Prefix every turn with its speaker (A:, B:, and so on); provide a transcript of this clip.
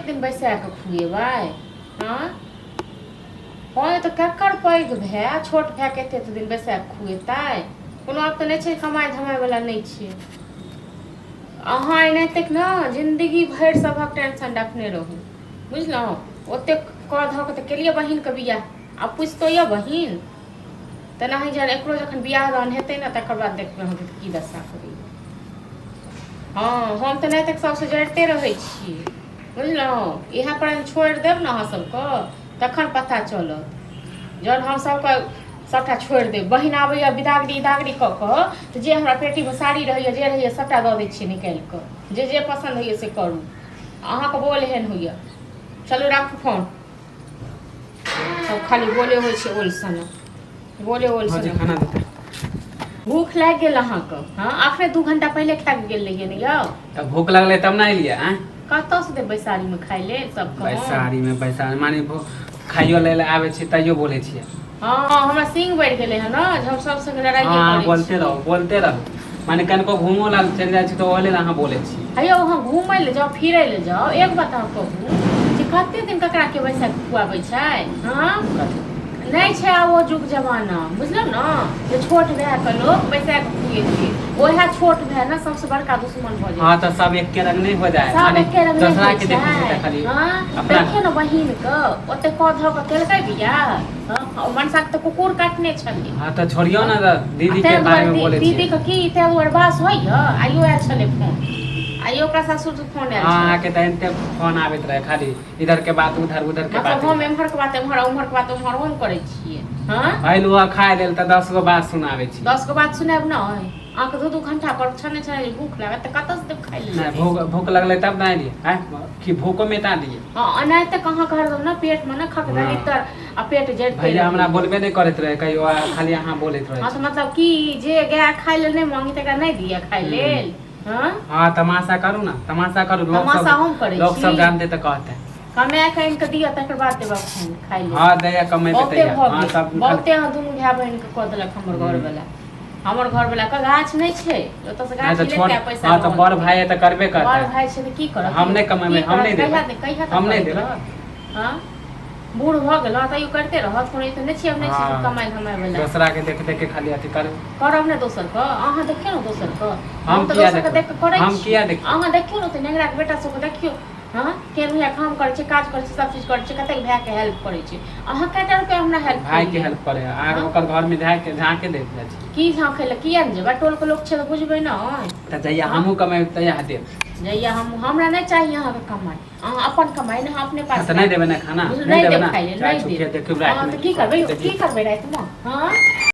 A: दिन बैसा के खुएबै हाँ हाँ तो केकर पैघ भए छोट भए के एते दिन बैसा के खुएतै कोनो आब तऽ नहि छै कमाइ धमाइ वाला नहि छै अहाँ एनाहितेक ने जिंदगी भरि सभक टेंशन रखने रहू बुझलहुँ ओतेक कऽ धऽ कऽ तऽ केलियै बहिनके बियाह आब पुछितो यऽ बहिन तेनाही जहन एकरो जखन बियाह दान हेतै ने तकर बाद देखबै अहाँके की दशा करी हाँ हम तऽ नहि तक सबसँ जड़िते रहै छी बुझलहुँ इएह पर छोड़ि देब ने अहाँ सबके तखन पता चलत जहन हम सबके सबटा छोड़ि देब बहिन आबैया बिदागरी दागरी कऽ कऽ तऽ जे हमरा पेटीमे साड़ी रहैया जे रहैया सबटा दऽ दै छियै निकालि कऽ जे पसन्द होइए से करू अहाँके बोल एहन होइए चलू राखू फोन सब खाली बोले होइ छै ओल सन बोले ओल सन
B: खाना देते
A: भूख लागि गेल अहाँके हाँ अखने 2 घंटा पहिले खा के गेल रहियै ने यौ
B: तब भूख लगले तब ना एलिए हैं
A: कतऽ से देबै बैसारी में खाइ ले सब
B: बैसारी में बैसारी माने खाइयो ले आवे छी तैयो बोले छी
A: हाँ हमरा सिंग बढ़ि गेलै हन ना हम सब संग लड़ाई
B: हां बोलते रहो माने कनको घूमो लाल चल जाय छी तो ओले अहाँ बोले छी
A: हेयौ अहाँ घूमै ले जाओ फिरै ले जाओ एक बात अहाँ कहू जे कते दिन ककरा के बैसा खुआबै छै हाँ नहीं छै वो जुग जमाना बुझल ना जे छोट भाई के लोग बैसा के खुए छै ओहे छोट भाई ना सबसे बड़का दुश्मन भ जाय
B: हां तो सब एक के रंग नहीं हो जाए
A: माने दूसरा
B: के देखिए खाली
A: हां देखिए ना बहिन के ओते क ध के केलकै बियाह हां मनसा के कुकुर काटने छली
B: हां तो छोड़ियो ना दीदी के बारे में बोले छी
A: दीदी के की ते बर्बास होइया आइयो आ छले फोन आइयो का ससुर से फोन आयल
B: हां आके त एते फोन आबैत रहे खाली इधर के बात उधर के बात
A: हम एम्हर के बात एम्हर उम्हर के बात उम्हर हम करे छिए हां
B: आइलुआ खाए लेल त 10 गो बात सुनावे छी
A: 10 गो बात सुनाब ना आके 2 घंटा पर छने छने भूख लागे त कत से खाइ ले
B: नहीं भूख लगले तब ना लिए हैं कि भूखो मिटा दिए
A: हां अनाय त कहां कर दो ना पेट में ना खक गली तर आ पेट जड़
B: भैया हमरा बोलबे नहीं करत रहे कहियो खाली अहाँ बोलत रहे
A: हां तो मतलब की जे गाय खाइ ले नहीं मांगी त नहीं दिया खाइ लेल
B: हाँ तमाशा करू ना तमाशा करू लोग सब जानते तो कहते हैं
A: कमाया कहीं के दिया तकर बाद देबा खाइ ले
B: हां दया कमाई पे तैयार हां सब
A: बहुते हां दुनु भाई बहन के क देलक हमर घर वाला का गाछ नहीं छै ओत से गाछ लेके पैसा
B: हां तो बड़ भाई है त करबे करता
A: बड़ भाई छै त की करत
B: हम नहीं कमाई हम नहीं देब हम नहीं देब
A: हां बूढ़ भ गेल त यू करते रहत कोनी त नहीं छै हम नहीं छै कमाई धमाई वाला
B: दूसरा के देख देख के खाली अथी
A: करब ने दोसर क अहाँ देखियो न दोसर क
B: हम
A: त दोसर के देख के करै
B: हम किया देख
A: अहाँ देखियो न त नेगरा के बेटा सब देखियो हां केन या काम करे छै काज करे छै सब चीज करे छै कते भाई के हेल्प करे छै अहाँ कते रुपया हमरा हेल्प
B: भाई के हेल्प करे आ ओकर घर में झाके देख जाय छै
A: की झाके ले किया न जेबा टोल के लोग छै त बुझबे न
B: त जइया हमहु कमाई तैया देब
A: जइया हम हमरा नहीं चाहिए अहाँ के कमाई अहाँ अपन कमाई ना अपने पास
B: त नहीं देबे ना खाना
A: नहीं देबे ना नहीं देबे देखियो रात में की करबे रात में हां